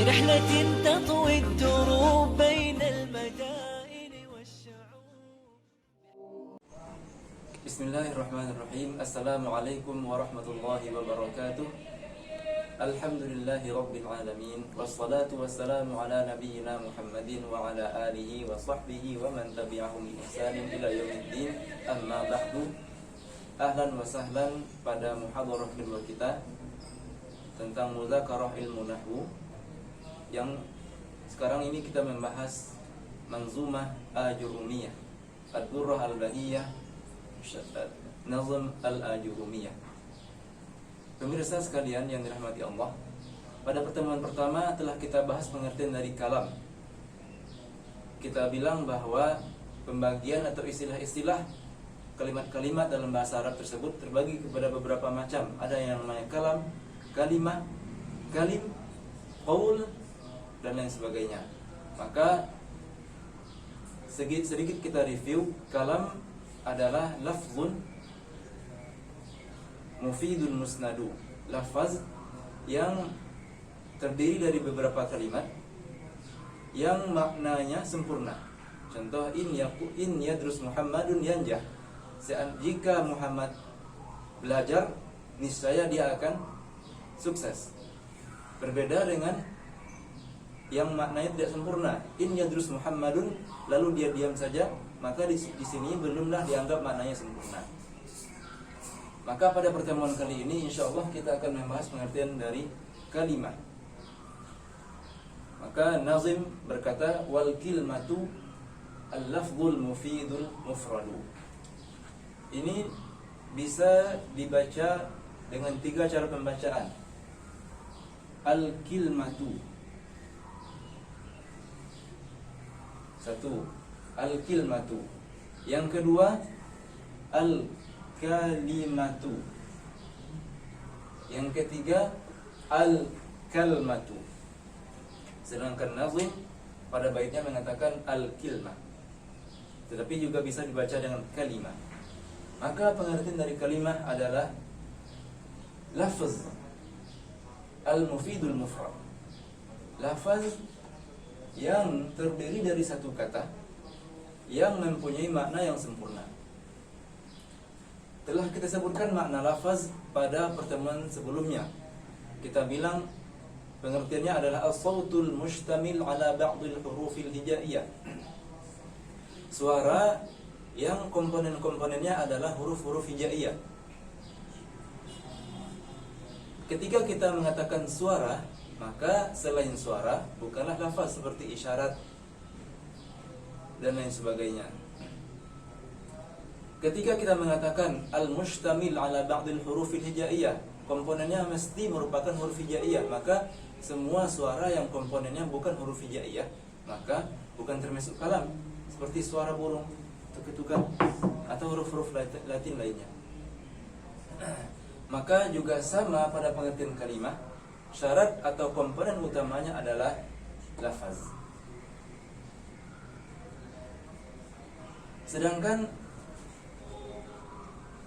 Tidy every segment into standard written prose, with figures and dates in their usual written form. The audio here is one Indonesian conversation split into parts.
رحلة تطوي الدروب بين المدائن والشعوب. Bismillahirrahmanirrahim. Assalamualaikum warahmatullahi wabarakatuh. Alhamdulillahi rabbil alamin. Wassalatu wassalamu ala nabiyyina Muhammadin wa ala alihi wa sahbihi wa man tabi'ahum bi ihsanin ila yaumiddin. Amma ba'du. Ahlan wa sahlan pada muhadarah kedua kita tentang muzakarah ilmu nahwu, yang sekarang ini kita membahas Manzumah Ajurumiyah, Ad-Durrah Al-Bahiyah, Nazm Al-Ajurumiyah. Pemirsa sekalian yang dirahmati Allah, pada pertemuan pertama telah kita bahas pengertian dari kalam. Kita bilang bahwa pembagian atau istilah-istilah kalimat-kalimat dalam bahasa Arab tersebut terbagi kepada beberapa macam. Ada yang namanya kalam, kalimah, kalim, qaul, dan lain sebagainya. Maka sedikit kita review. Kalam adalah lafzun mufidun musnadu, lafaz yang terdiri dari beberapa kalimat yang maknanya sempurna. Contoh, in yadrus Muhammadun yanjah. Jika Muhammad belajar, niscaya dia akan sukses. Berbeda dengan yang maknanya tidak sempurna. In yadrus Muhammadun, lalu dia diam saja, maka di sini belumlah dianggap maknanya sempurna. Maka pada pertemuan kali ini insyaallah kita akan membahas pengertian dari kalimah. Maka nazim berkata, wal kilmatu al-lafzul mufidul mufradu. Ini bisa dibaca dengan 3 cara pembacaan. Al-kilmatu. 1. Al-kilmatu. Yang kedua, al-kalimatu. Yang ketiga, al-kalmatu. Sedangkan nazim pada baitnya mengatakan al-kilmah, tetapi juga bisa dibaca dengan kalimah. Maka pengertian dari kalimah adalah lafaz al-mufidul mufrad, lafaz yang terdiri dari satu kata yang mempunyai makna yang sempurna. Telah kita sebutkan makna lafaz pada pertemuan sebelumnya. Kita bilang pengertiannya adalah as-sautul mustamil ala ba'dil hurufil hijaiyah, suara yang komponen-komponennya adalah huruf-huruf hijaiyah. Ketika kita mengatakan suara, maka selain suara bukanlah lafaz seperti isyarat dan lain sebagainya. Ketika kita mengatakan al-mustamil ala ba'dil hurufil hijaiyah, komponennya mesti merupakan huruf hijaiyah, maka semua suara yang komponennya bukan huruf hijaiyah maka bukan termasuk kalam, seperti suara burung, tuk-tukan, atau huruf-huruf Latin lainnya. Maka juga sama pada pengertian kalimah, syarat atau komponen utamanya adalah lafaz. Sedangkan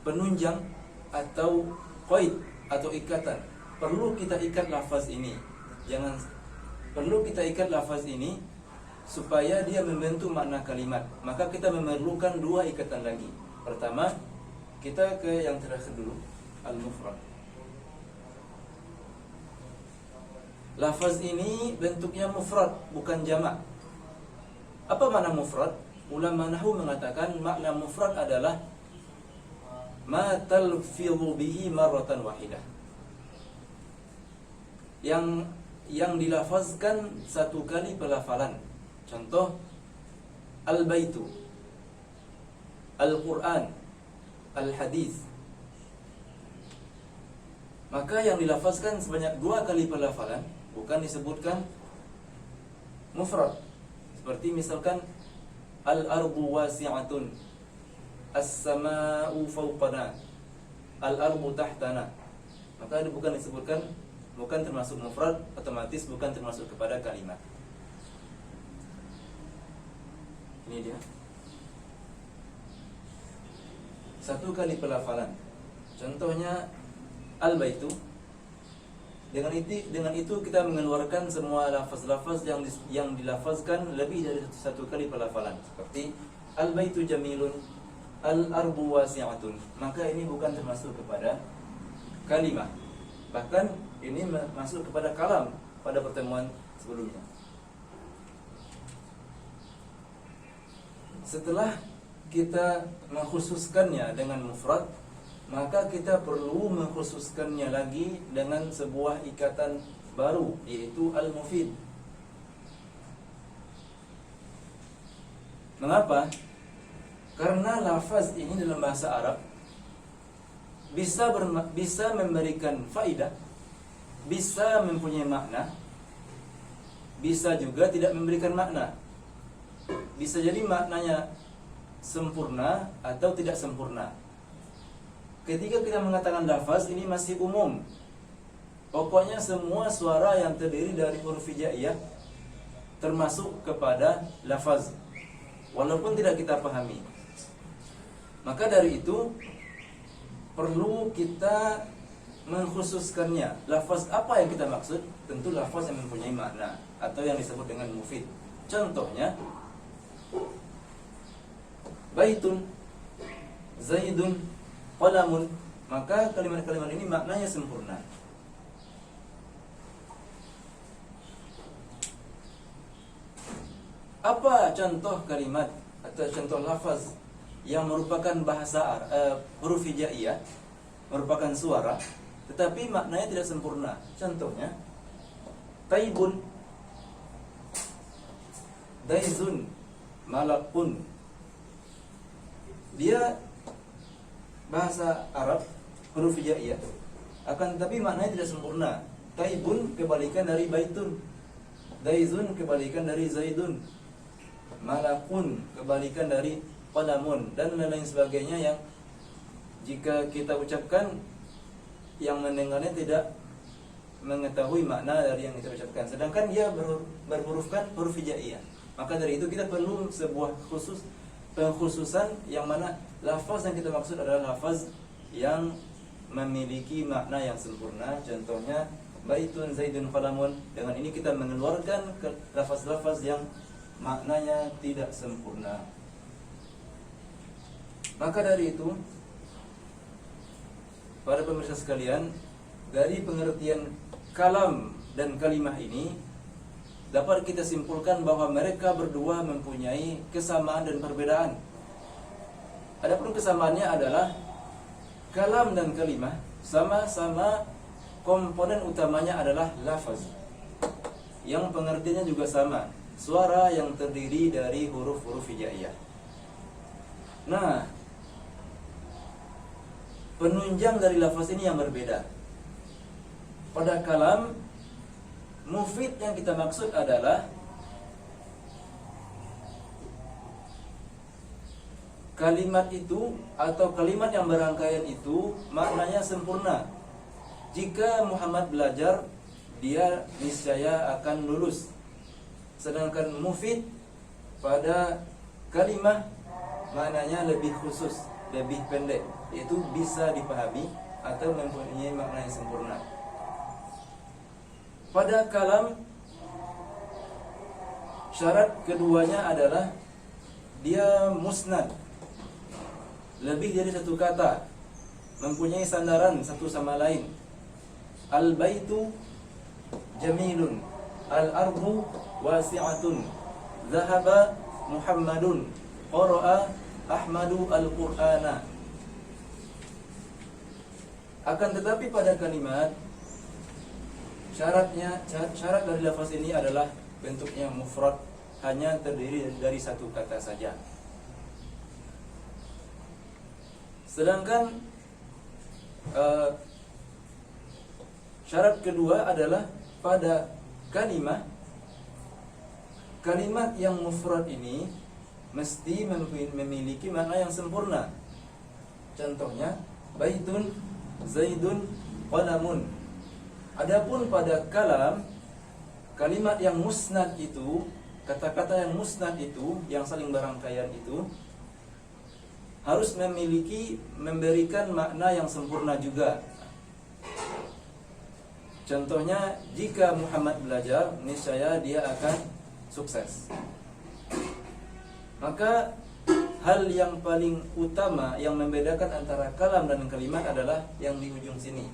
penunjang atau qaid atau ikatan, perlu kita ikat lafaz ini. Perlu kita ikat lafaz ini supaya dia membentuk makna kalimat. Maka kita memerlukan 2 ikatan lagi. Pertama, kita ke yang terakhir dulu, al-mufrad. Lafaz ini bentuknya mufrad, bukan jamak. Apa makna mufrad? Ulama nahwu mengatakan makna mufrad adalah ma talfidhu bihi marratan wahidah, yang dilafazkan satu kali pelafalan. Contoh, al-baitu, al-Quran, al-hadis. Maka yang dilafazkan sebanyak 2 kali pelafalan bukan disebutkan mufrad. Seperti misalkan al-ardu wasi'atun, as-sama'u fawqana, al-ardu tahtana. Maka bukan disebutkan, bukan termasuk mufrad, otomatis bukan termasuk kepada kalimat. Ini dia. 1 kali pelafalan. Contohnya al-baitu Dengan itu kita mengeluarkan semua lafaz-lafaz yang dilafazkan lebih dari satu kali pelafalan. Seperti al-baitu jamilun, al-ardu wasi'atun. Maka ini bukan termasuk kepada kalimah. Bahkan ini masuk kepada kalam pada pertemuan sebelumnya. Setelah kita mengkhususkannya dengan mufrad, maka kita perlu mengkhususkannya lagi dengan sebuah ikatan baru, yaitu al-mufid. Mengapa? Karena lafaz ini dalam bahasa Arab bisa memberikan faidah, bisa mempunyai makna, bisa juga tidak memberikan makna. Bisa jadi maknanya sempurna atau tidak sempurna. Ketika kita mengatakan lafaz ini masih umum. Pokoknya semua suara yang terdiri dari huruf hijaiyah termasuk kepada lafaz, walaupun tidak kita pahami. Maka dari itu perlu kita mengkhususkannya. Lafaz apa yang kita maksud? Tentu lafaz yang mempunyai makna atau yang disebut dengan mufid. Contohnya baitun, zaidun, qalamun. Maka kalimat-kalimat ini maknanya sempurna. Apa contoh kalimat atau contoh lafaz yang merupakan bahasa huruf hijaiyah, merupakan suara, tetapi maknanya tidak sempurna? Contohnya taibun, daizun, malakun. Dia bahasa Arab, huruf hijaiyah, akan tetapi maknanya tidak sempurna. Taibun kebalikan dari baitun, daizun kebalikan dari zaidun, malakun kebalikan dari qalamun, dan lain-lain sebagainya yang jika kita ucapkan yang mendengarnya tidak mengetahui makna dari yang kita ucapkan, sedangkan dia berhurufkan huruf hijaiyah. Maka dari itu kita perlu sebuah pengkhususan yang mana lafaz yang kita maksud adalah lafaz yang memiliki makna yang sempurna. Contohnya baitun, zaidun, qalamun. Dengan ini kita mengeluarkan lafaz-lafaz yang maknanya tidak sempurna. Maka dari itu, para pemirsa sekalian, dari pengertian kalam dan kalimah ini dapat kita simpulkan bahwa mereka berdua mempunyai kesamaan dan perbedaan. Adapun kesamaannya adalah kalam dan kalimah sama-sama komponen utamanya adalah lafaz, yang pengertiannya juga sama, suara yang terdiri dari huruf-huruf hijaiyah. Nah, penunjang dari lafaz ini yang berbeda. Pada kalam, mufid yang kita maksud adalah kalimat itu atau kalimat yang berangkaian itu maknanya sempurna. Jika Muhammad belajar, dia niscaya akan lulus. Sedangkan mufid pada kalimah maknanya lebih khusus, lebih pendek, yaitu bisa dipahami atau mempunyai makna yang sempurna. Pada kalam, syarat keduanya adalah dia musnad, lebih dari satu kata, mempunyai sandaran satu sama lain. Al-baitu jamilun, al-ardu wasi'atun, zahaba Muhammadun, qara'a Ahmadu al-Qur'ana. Akan tetapi pada kalimat, syarat dari lafaz ini adalah bentuknya mufrad, hanya terdiri dari satu kata saja. Sedangkan syarat kedua adalah pada kalimat yang mufrad ini mesti memiliki makna yang sempurna. Contohnya baitun, zaidun, qalamun. Adapun pada kalam, kalimat yang musnad itu, kata-kata yang musnad itu, yang saling berangkaian itu, harus memberikan makna yang sempurna juga. Contohnya, jika Muhammad belajar, niscaya dia akan sukses. Maka hal yang paling utama yang membedakan antara kalam dan kalimat adalah yang di ujung sini.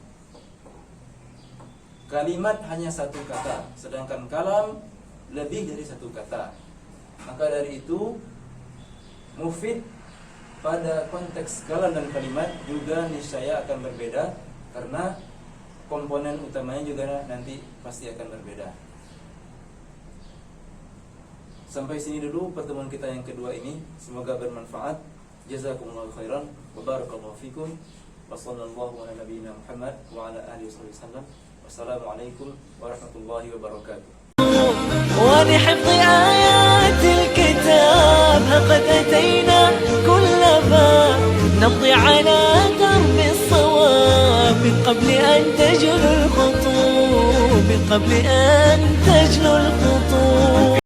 Kalimat hanya satu kata, sedangkan kalam lebih dari satu kata. Maka dari itu, mufid pada konteks kalam dan kalimat juga niscaya akan berbeda, karena komponen utamanya juga nanti pasti akan berbeda. Sampai sini dulu pertemuan kita yang kedua ini. Semoga bermanfaat. Jazakumullahu khairan wa barakallahu fikum. Wa sallallahu ala nabiyyina Muhammad wa ala alihi wasallam. Wassalamualaikum warahmatullahi wabarakatuh. ولحفظ آيات الكتاب لقد أتينا كل باب نمضي على درب الصواب من قبل أن تجلو الخطوب من قبل أن تجلو الخطوب.